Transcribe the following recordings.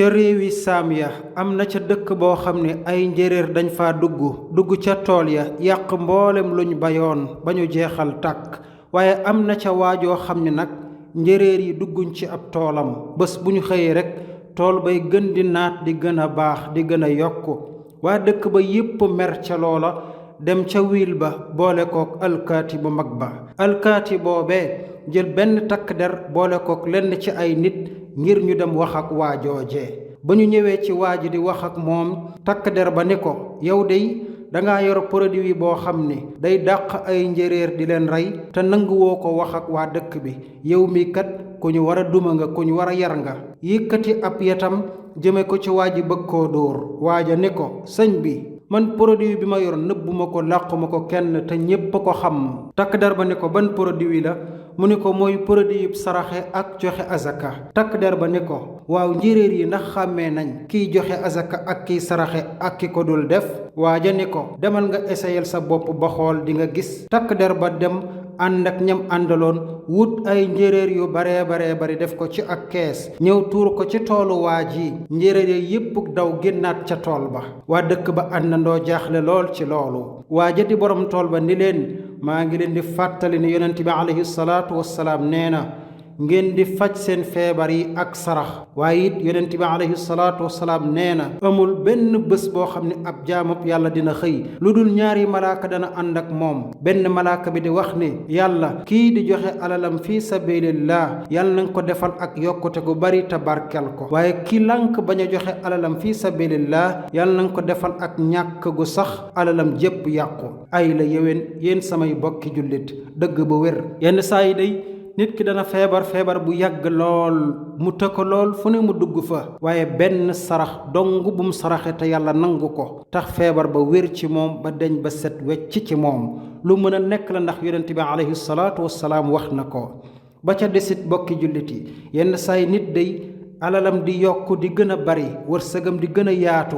ca réewi saam ya am na ca dëkk boo xam ne ay njéeréer dañ fa dugg ca tool ya yàq mboolem luñ bayoon ba ñu jeexal tàkk waaye am na ca waajoo xam ne nag njéeréer yi dugguñ ci ab toolam bés bu ñu xëyee rekk tool bay gën di naat di gën a baax di gën a yokku waa dëkk ba yépp mer ca loola dem ca wiil ba boole kook alkaati bu mag ba alkaati boobee jël benn takk der boole kook lenn ci ay nit ngir ñu dem wax ak waajoojee ba ñu ñëwee ci waa ji di wax ak moom takk der ba ni ko yow dey danga yor produit boo xam ni day dàq ay njéeréer di leen rey te nanguwoo ko wax ak waa dëkk bi yow mi kat ku ñu war a duma nga ku ñu war a yar nga yëkkati ab yatam jëme ko ci waa ji bëgg koo dóor waaja ni ko sëñ bi man produit bi ma yor nëbbuma ko làquma ko kenn te ñépp a ko xam takk der ba ni ko ban produit la mu ni ko mooy produit saraxe ak joxe azaka takk der ba ni ko waaw njéeréer yi ndax xàmmee nañ kiy joxe azaka ak kiy saraxe ak ki ko dul def waaja ni ko demal nga essayel sa bopp ba xool di nga gis takk der ba dem ànd ak ñam àndaloon wut ay njéeréer yu baree bari def ko ci ak kees ñëw tuur ko ci toolu waa ji njéeréer yi yépp daw génnaat ca tool ba waa dëkk ba àndandoo jaaxle lool ci loolu waaja di borom tool ba ni leen maa ngi leen di fàttali ne yonent bi alayhi salaatu wassalaam nee na ngeen di faj seen feebar yi ak sarax waaye it yonent bi alayhi salaatu wassalaam nee na amul benn bés boo xam ne ab jaamub yàlla dina xëy lu dul ñaari malaaka dana ànd ak moom benn malaaka bi di wax ne yàlla kii di joxe alalam fi sabilillah yàlla na nga ko defal ak yokkute gu bari te barkel ko waaye ki lànk bañ a joxe alalam fi sabilillah yàlla na nga ko defal ak ñàkk gu sax alalam jépp yàqu ay la yéwén yéen samay bokki jullit dëgg bu wér yenn saa yi day nit ki dana feebar bu yàgg lool mu tëkko lool fu ne mu dugg fa waaye benn sarax dong bu mu saraxe te yàlla nangu ko tax feebar ba wér ci moom ba deñ ba set wecc ci moom lu mën a nekk la ndax yonent bi alayhi salaatu wassalaam wax na ko ba ca desit bokki jullit yi yenn saay nit day alalam di yokk di gën a bari wërsëgam di gën a yaatu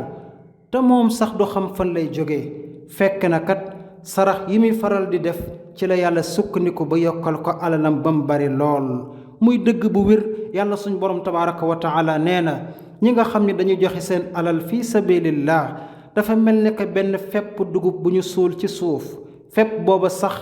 te moom sax du xam fan lay jógee fekk na kat sarax yi muy faral di def ci la yàlla sukkandiku ba yokkal ko alalam ba mu bari lool muy dëgg bu wér yàlla suñ borom tabaraka wa taala nee na ñi nga xam ne dañuy joxe seen alal fi sabilillah dafa mel ne que benn fepp dugub bu ñu suul ci suuf fepp booba sax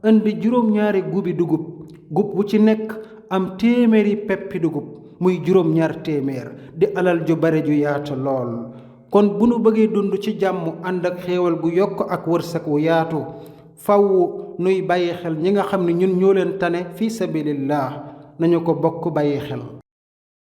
indi juróom-ñaari gubi dugub gub bu ci nekk am téeméeri peppi dugub muy juróom-ñaar téeméer di alal ju bare ju yaatu lool kon bu nu bëggee dund ci jàmm ànd ak xéewal gu yokk ak wërsëg wu yaatu faw nuy bàyyi xel ñi nga xam ne ñun ñoo leen tane fi sabilillah nañu ko bokk bàyyi xel